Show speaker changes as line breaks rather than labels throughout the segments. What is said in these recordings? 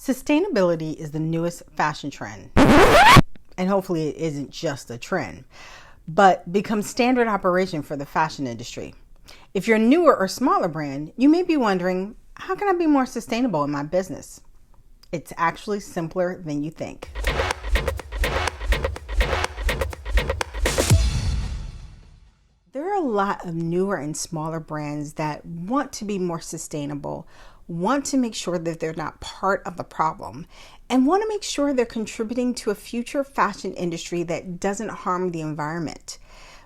Sustainability is the newest fashion trend, and hopefully it isn't just a trend, but becomes standard operation for the fashion industry. If you're a newer or smaller brand, you may be wondering, how can I be more sustainable in my business? It's actually simpler than you think. There are a lot of newer and smaller brands that want to be more sustainable, want to make sure that they're not part of the problem, and want to make sure they're contributing to a future fashion industry that doesn't harm the environment.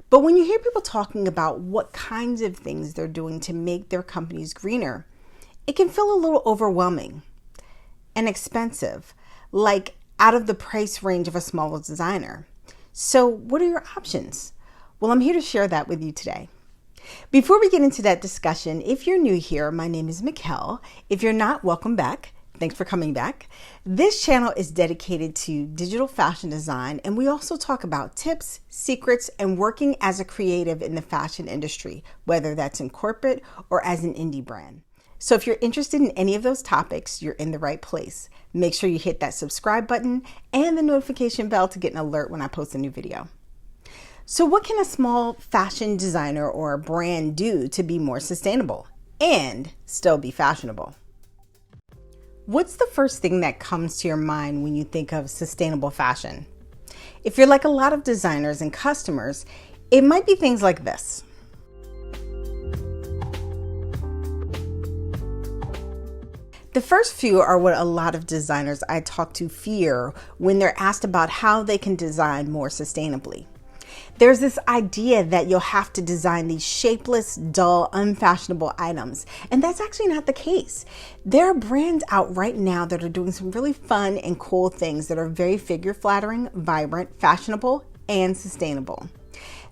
But when you hear people talking about what kinds of things they're doing to make their companies greener, it can feel a little overwhelming and expensive, like out of the price range of a smaller designer. So what are your options? Well, I'm here to share that with you today. Before we get into that discussion, if you're new here, my name is Mikkel. If you're not, welcome back. Thanks for coming back. This channel is dedicated to digital fashion design, and we also talk about tips, secrets, and working as a creative in the fashion industry, whether that's in corporate or as an indie brand. So if you're interested in any of those topics, you're in the right place. Make sure you hit that subscribe button and the notification bell to get an alert when I post a new video. So what can a small fashion designer or a brand do to be more sustainable and still be fashionable? What's the first thing that comes to your mind when you think of sustainable fashion? If you're like a lot of designers and customers, it might be things like this. The first few are what a lot of designers I talk to fear when they're asked about how they can design more sustainably. There's this idea that you'll have to design these shapeless, dull, unfashionable items, and that's actually not the case. There are brands out right now that are doing some really fun and cool things that are very figure-flattering, vibrant, fashionable, and sustainable.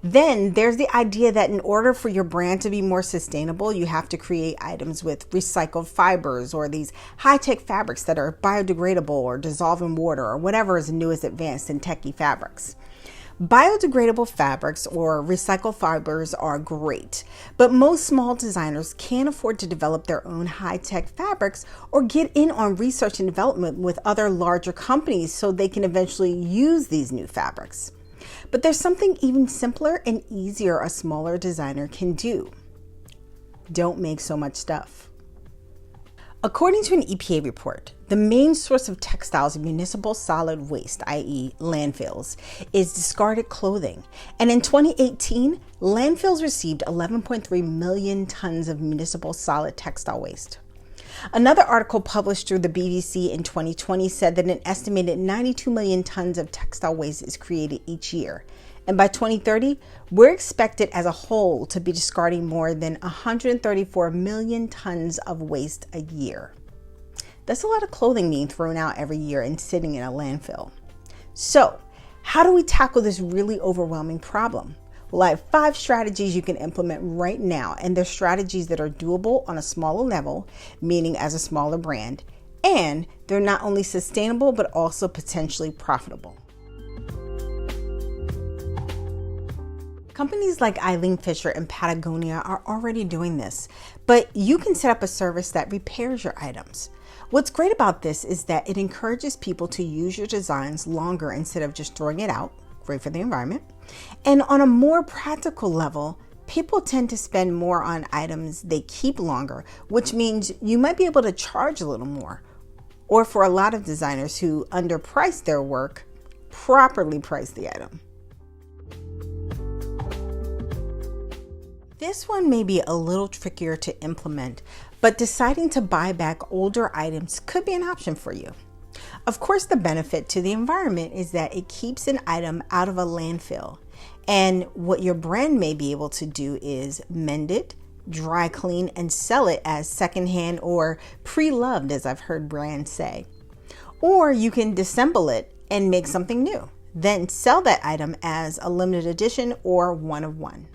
Then there's the idea that in order for your brand to be more sustainable, you have to create items with recycled fibers or these high-tech fabrics that are biodegradable or dissolve in water or whatever is the newest advanced and techie fabrics. Biodegradable fabrics or recycled fibers are great, but most small designers can't afford to develop their own high-tech fabrics or get in on research and development with other larger companies so they can eventually use these new fabrics. But there's something even simpler and easier a smaller designer can do. Don't make so much stuff. According to an EPA report, the main source of textiles and municipal solid waste, i.e. landfills, is discarded clothing. And in 2018, landfills received 11.3 million tons of municipal solid textile waste. Another article published through the BBC in 2020 said that an estimated 92 million tons of textile waste is created each year. And by 2030, we're expected as a whole to be discarding more than 134 million tons of waste a year. That's a lot of clothing being thrown out every year and sitting in a landfill. So, how do we tackle this really overwhelming problem? Well, I have 5 strategies you can implement right now, and they're strategies that are doable on a smaller level, meaning as a smaller brand, and they're not only sustainable, but also potentially profitable. Companies like Eileen Fisher and Patagonia are already doing this, but you can set up a service that repairs your items. What's great about this is that it encourages people to use your designs longer instead of just throwing it out. Great for the environment. And on a more practical level, people tend to spend more on items they keep longer, which means you might be able to charge a little more. Or for a lot of designers who underprice their work, properly price the item. This one may be a little trickier to implement, but deciding to buy back older items could be an option for you. Of course, the benefit to the environment is that it keeps an item out of a landfill. And what your brand may be able to do is mend it, dry clean, and sell it as secondhand or pre-loved, as I've heard brands say. Or you can disassemble it and make something new, then sell that item as a limited edition or one of one.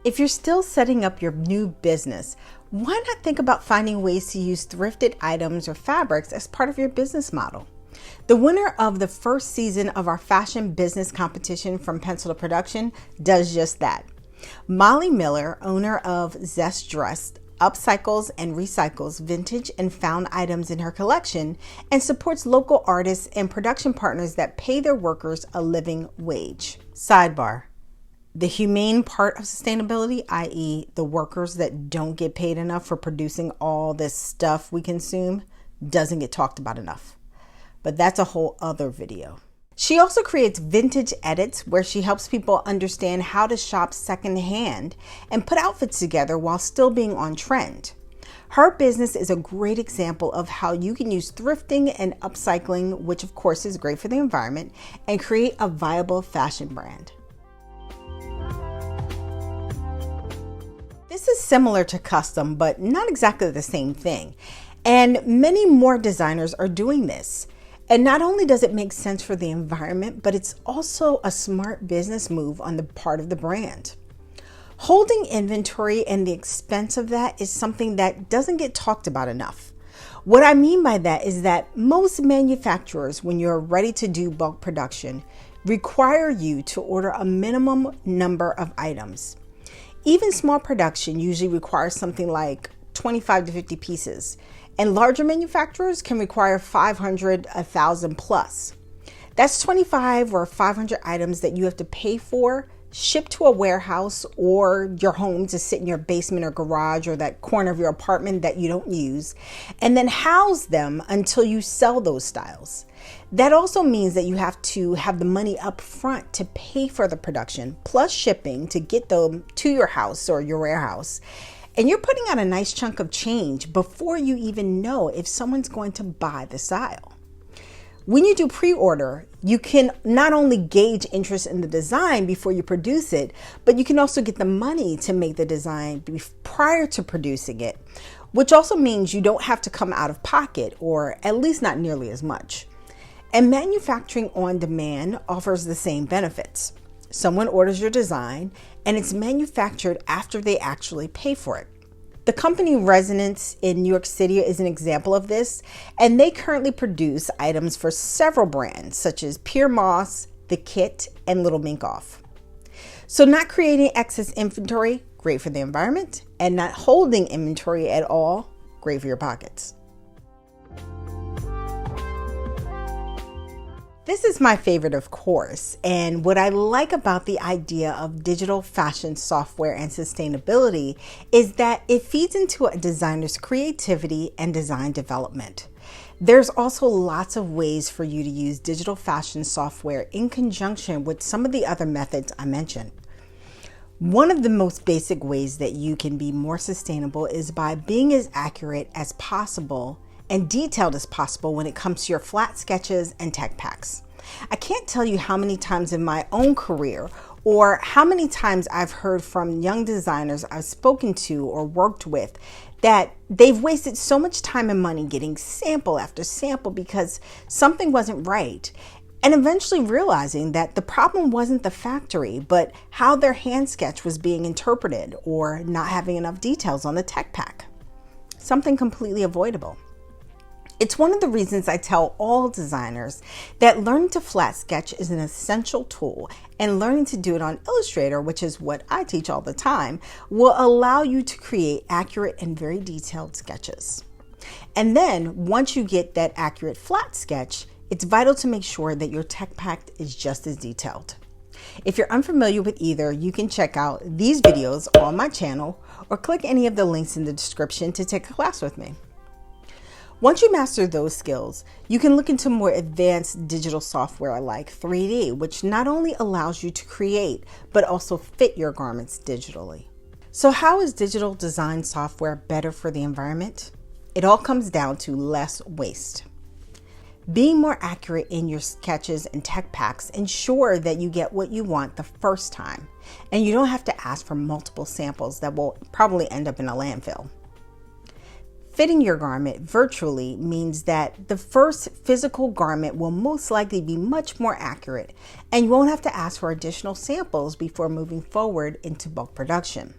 If you're still setting up your new business, why not think about finding ways to use thrifted items or fabrics as part of your business model? The winner of the first season of our fashion business competition from Pencil to Production does just that. Molly Miller, owner of Zest Dress, upcycles and recycles vintage and found items in her collection, and supports local artists and production partners that pay their workers a living wage. Sidebar: the humane part of sustainability, i.e. the workers that don't get paid enough for producing all this stuff we consume, doesn't get talked about enough. But that's a whole other video. She also creates vintage edits where she helps people understand how to shop secondhand and put outfits together while still being on trend. Her business is a great example of how you can use thrifting and upcycling, which of course is great for the environment, and create a viable fashion brand. This is similar to custom, but not exactly the same thing. And many more designers are doing this. And not only does it make sense for the environment, but it's also a smart business move on the part of the brand. Holding inventory and the expense of that is something that doesn't get talked about enough. What I mean by that is that most manufacturers, when you're ready to do bulk production, require you to order a minimum number of items. Even small production usually requires something like 25 to 50 pieces. And larger manufacturers can require 500, 1,000 plus. That's 25 or 500 items that you have to pay for, ship to a warehouse or your home to sit in your basement or garage or that corner of your apartment that you don't use, and then house them until you sell those styles. That also means that you have to have the money up front to pay for the production, plus shipping to get them to your house or your warehouse. And you're putting out a nice chunk of change before you even know if someone's going to buy the style. When you do pre-order, you can not only gauge interest in the design before you produce it, but you can also get the money to make the design prior to producing it, which also means you don't have to come out of pocket, or at least not nearly as much. And manufacturing on demand offers the same benefits. Someone orders your design and it's manufactured after they actually pay for it. The company Resonance in New York City is an example of this, and they currently produce items for several brands such as Pure Moss, The Kit, and Little Mink Off. So not creating excess inventory, great for the environment, and not holding inventory at all, great for your pockets. This is my favorite, of course, and what I like about the idea of digital fashion software and sustainability is that it feeds into a designer's creativity and design development. There's also lots of ways for you to use digital fashion software in conjunction with some of the other methods I mentioned. One of the most basic ways that you can be more sustainable is by being as accurate as possible and detailed as possible when it comes to your flat sketches and tech packs. I can't tell you how many times in my own career or how many times I've heard from young designers I've spoken to or worked with that they've wasted so much time and money getting sample after sample because something wasn't right, and eventually realizing that the problem wasn't the factory, but how their hand sketch was being interpreted or not having enough details on the tech pack. Something completely avoidable. It's one of the reasons I tell all designers that learning to flat sketch is an essential tool, and learning to do it on Illustrator, which is what I teach all the time, will allow you to create accurate and very detailed sketches. And then once you get that accurate flat sketch, it's vital to make sure that your tech pack is just as detailed. If you're unfamiliar with either, you can check out these videos on my channel or click any of the links in the description to take a class with me. Once you master those skills, you can look into more advanced digital software like 3D, which not only allows you to create, but also fit your garments digitally. So how is digital design software better for the environment? It all comes down to less waste. Being more accurate in your sketches and tech packs ensure that you get what you want the first time, and you don't have to ask for multiple samples that will probably end up in a landfill. Fitting your garment virtually means that the first physical garment will most likely be much more accurate, and you won't have to ask for additional samples before moving forward into bulk production.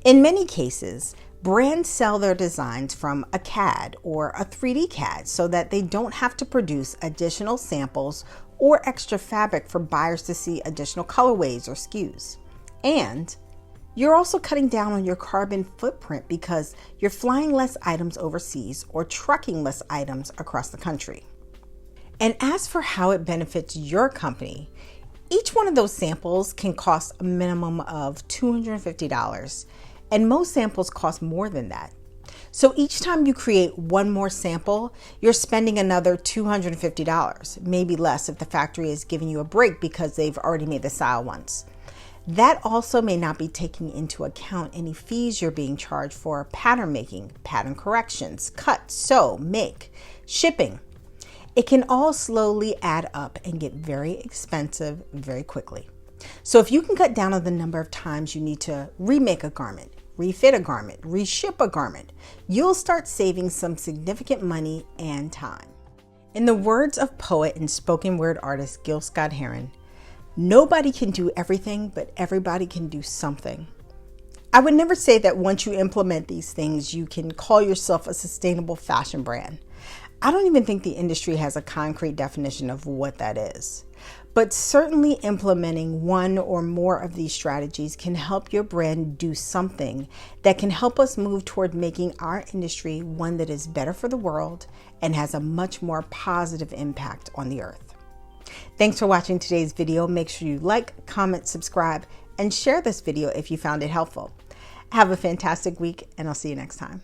In many cases, brands sell their designs from a CAD or a 3D CAD so that they don't have to produce additional samples or extra fabric for buyers to see additional colorways or SKUs. And You're also cutting down on your carbon footprint because you're flying less items overseas or trucking less items across the country. And as for how it benefits your company, each one of those samples can cost a minimum of $250, and most samples cost more than that. So each time you create one more sample, you're spending another $250, maybe less if the factory is giving you a break because they've already made the style once. That also may not be taking into account any fees you're being charged for pattern making, pattern corrections, cut, sew, make, shipping. It can all slowly add up and get very expensive very quickly. So if you can cut down on the number of times you need to remake a garment, refit a garment, reship a garment, you'll start saving some significant money and time. In the words of poet and spoken word artist Gil Scott-Heron, nobody can do everything, but everybody can do something. I would never say that once you implement these things, you can call yourself a sustainable fashion brand. I don't even think the industry has a concrete definition of what that is. But certainly implementing one or more of these strategies can help your brand do something that can help us move toward making our industry one that is better for the world and has a much more positive impact on the earth. Thanks for watching today's video. Make sure you like, comment, subscribe, and share this video if you found it helpful. Have a fantastic week, and I'll see you next time.